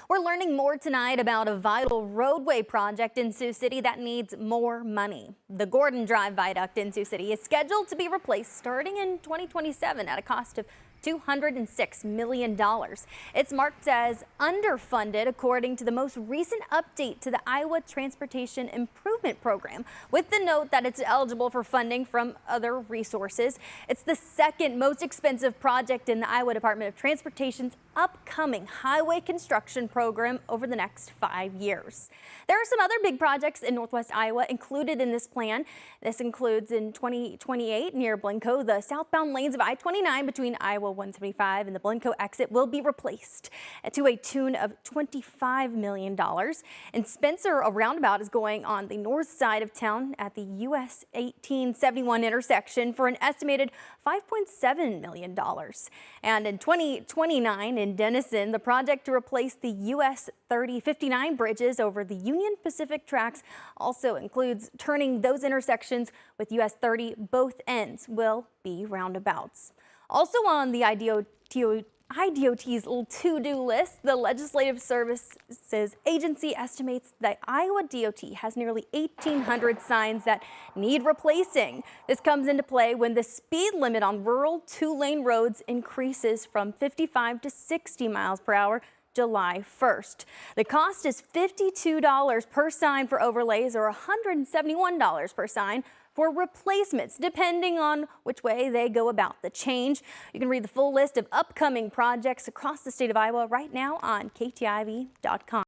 We're learning more tonight about a vital roadway project in Sioux City that needs more money. The Gordon Drive Viaduct in Sioux City is scheduled to be replaced starting in 2027 at a cost of $206 million. It's marked as underfunded according to the most recent update to the Iowa Transportation Improvement Program, with the note that it's eligible for funding from other resources. It's the second most expensive project in the Iowa Department of Transportation's upcoming highway construction program over the next 5 years. There are some other big projects in Northwest Iowa included in this plan. This includes in 2028 near Blencoe, the southbound lanes of I-29 between Iowa 175 and the Blencoe exit will be replaced to a tune of $25 million. In Spencer, a roundabout is going on the north side of town at the US 1871 intersection for an estimated $5.7 million. And in 2029 in Denison, the project to replace the US 3059 bridges over the Union Pacific tracks also includes turning those intersections with US 30 both ends will be roundabouts. Also on the IDOT's to-do list, the Legislative Services Agency estimates that Iowa DOT has nearly 1,800 signs that need replacing. This comes into play when the speed limit on rural two-lane roads increases from 55 to 60 miles per hour July 1st. The cost is $52 per sign for overlays or $171 per sign for replacements, depending on which way they go about the change. You can read the full list of upcoming projects across the state of Iowa right now on KTIV.com.